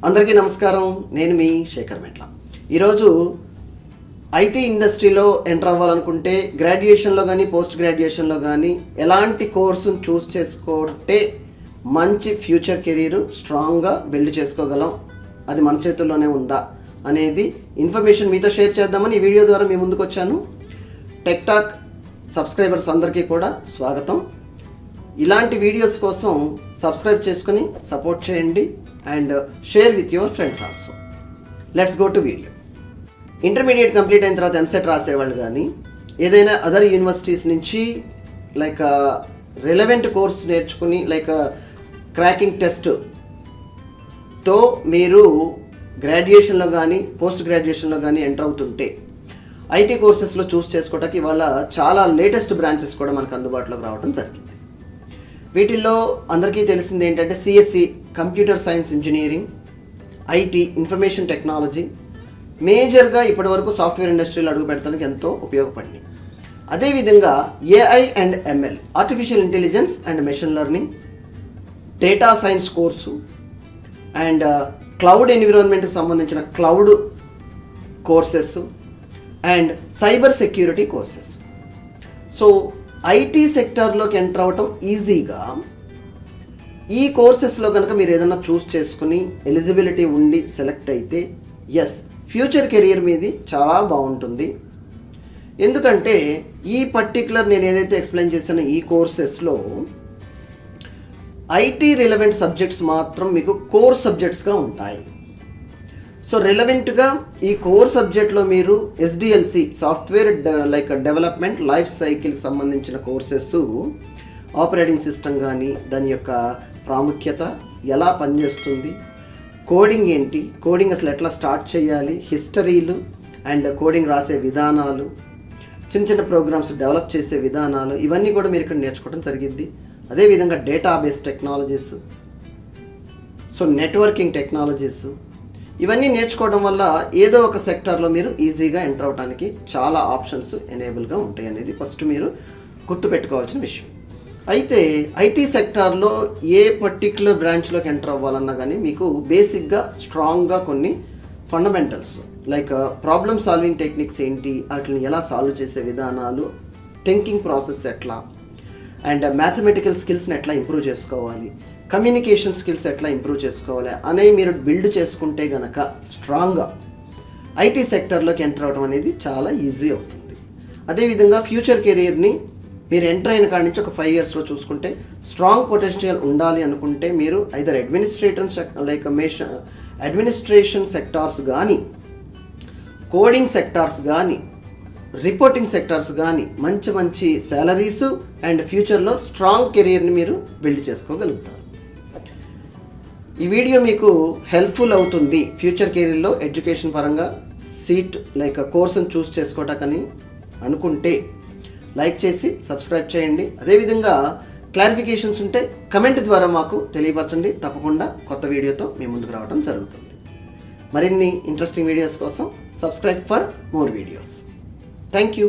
అందరికీ నమస్కారం. నేను మీ శేఖర్ మెట్ల. ఈరోజు ఐటీ ఇండస్ట్రీలో ఎంటర్ అవ్వాలనుకుంటే గ్రాడ్యుయేషన్లో కానీ పోస్ట్ గ్రాడ్యుయేషన్లో కానీ ఎలాంటి కోర్సును చూస్ చేసుకుంటే మంచి ఫ్యూచర్ కెరీర్ స్ట్రాంగ్గా బిల్డ్ చేసుకోగలం, అది మన చేతుల్లోనే ఉందా అనేది ఇన్ఫర్మేషన్ మీతో షేర్ చేద్దామని ఈ వీడియో ద్వారా మీ ముందుకు వచ్చాను. టెక్ టాక్ సబ్స్క్రైబర్స్ అందరికీ కూడా స్వాగతం. ఇలాంటి వీడియోస్ కోసం సబ్స్క్రైబ్ చేసుకుని సపోర్ట్ చేయండి and share with your friends also. Let's go to video. Intermediate complete అయిన తర్వాత ఎంసెట్ రాసేవాళ్ళు కానీ ఏదైనా అదర్ యూనివర్సిటీస్ నుంచి లైక్ రిలవెంట్ కోర్స్ నేర్చుకుని లైక్ క్రాకింగ్ టెస్ట్తో మీరు గ్రాడ్యుయేషన్లో కానీ పోస్ట్ గ్రాడ్యుయేషన్లో కానీ ఎంటర్ అవుతుంటే ఐటీ కోర్సెస్లో చూస్ చేసుకోవడానికి ఇవాళ చాలా లేటెస్ట్ బ్రాంచెస్ కూడా మనకు అందుబాటులోకి రావడం జరిగింది. వీటిల్లో అందరికీ తెలిసింది ఏంటంటే CSC computer science engineering, IT information technology మేజర్గా ఇప్పటివరకు సాఫ్ట్వేర్ ఇండస్ట్రీలో అడుగు పెట్టడానికి ఎంతో ఉపయోగపడింది. అదేవిధంగా AI and ML artificial intelligence and machine learning, data science course and cloud ఎన్విరాన్మెంట్కి సంబంధించిన cloud courses and cyber security courses. So IT సెక్టార్లోకి ఎంటర్ అవ్వటం ఈజీగా ఈ కోర్సెస్లో కనుక మీరు ఏదైనా చూస్ చేసుకుని ఎలిజిబిలిటీ ఉండి సెలెక్ట్ అయితే ఎస్ ఫ్యూచర్ కెరియర్ మీది చాలా బాగుంటుంది. ఎందుకంటే ఈ పర్టికులర్ నేను ఏదైతే ఎక్స్ప్లెయిన్ చేశానో ఈ కోర్సెస్లో ఐటీ రిలవెంట్ సబ్జెక్ట్స్ మాత్రం మీకు కోర్ సబ్జెక్ట్స్గా ఉంటాయి. సో రిలవెంట్గా ఈ కోర్ సబ్జెక్ట్లో మీరు SDLC software like development life సైకిల్కి సంబంధించిన కోర్సెస్, ఆపరేటింగ్ సిస్టమ్ కానీ దాని యొక్క ప్రాముఖ్యత ఎలా పనిచేస్తుంది, కోడింగ్ ఏంటి, కోడింగ్ అసలు ఎట్లా స్టార్ట్ చేయాలి, హిస్టరీలు అండ్ కోడింగ్ రాసే విధానాలు, చిన్న చిన్న ప్రోగ్రామ్స్ డెవలప్ చేసే విధానాలు, ఇవన్నీ కూడా మీరు ఇక్కడ నేర్చుకోవడం జరిగింది. అదేవిధంగా database technologies, so networking technologies, ఇవన్నీ నేర్చుకోవడం వల్ల ఏదో ఒక సెక్టార్లో మీరు ఈజీగా ఎంటర్ అవడానికి చాలా ఆప్షన్స్ ఎనేబుల్గా ఉంటాయి అనేది ఫస్ట్ మీరు గుర్తుపెట్టుకోవాల్సిన విషయం. అయితే ఐటీ సెక్టార్లో ఏ పర్టిక్యులర్ బ్రాంచ్లోకి ఎంటర్ అవ్వాలన్నా కానీ మీకు బేసిక్గా స్ట్రాంగ్గా కొన్ని fundamentals like problem solving techniques ఏంటి, వాటిని ఎలా సాల్వ్ చేసే విధానాలు, థింకింగ్ ప్రాసెస్ ఎట్లా అండ్ మ్యాథమెటికల్ స్కిల్స్ని ఎట్లా ఇంప్రూవ్ చేసుకోవాలి, కమ్యూనికేషన్ స్కిల్స్ ఎట్లా ఇంప్రూవ్ చేసుకోవాలి అనేవి మీరు బిల్డ్ చేసుకుంటే కనుక స్ట్రాంగ్గా ఐటీ సెక్టర్లోకి ఎంటర్ అవ్వడం అనేది చాలా ఈజీ అవుతుంది. అదేవిధంగా ఫ్యూచర్ కెరీర్ని మీరు ఎంటర్ అయిన కాడి నుంచి ఒక 5 yearsలో చూసుకుంటే స్ట్రాంగ్ పొటెన్షియల్ ఉండాలి అనుకుంటే మీరు ఐదర్ అడ్మినిస్ట్రేషన్ సెక్టార్స్ కానీ, కోడింగ్ సెక్టార్స్ కానీ, రిపోర్టింగ్ సెక్టార్స్ కానీ మంచి మంచి శాలరీస్ అండ్ ఫ్యూచర్లో స్ట్రాంగ్ కెరీర్ని మీరు బిల్డ్ చేసుకోగలుగుతారు. ఈ వీడియో మీకు హెల్ప్ఫుల్ అవుతుంది ఫ్యూచర్ కెరీర్లో ఎడ్యుకేషన్ పరంగా సీట్ లైక్ కోర్సును చూస్ చేసుకోవటానికి అనుకుంటే లైక్ చేసి సబ్స్క్రైబ్ చేయండి. అదేవిధంగా క్లారిఫికేషన్స్ ఉంటే కమెంట్ ద్వారా మాకు తెలియపరచండి. తప్పకుండా కొత్త వీడియోతో మీ ముందుకు రావడం జరుగుతుంది. మరిన్ని ఇంట్రెస్టింగ్ వీడియోస్ కోసం subscribe for more videos. Thank you.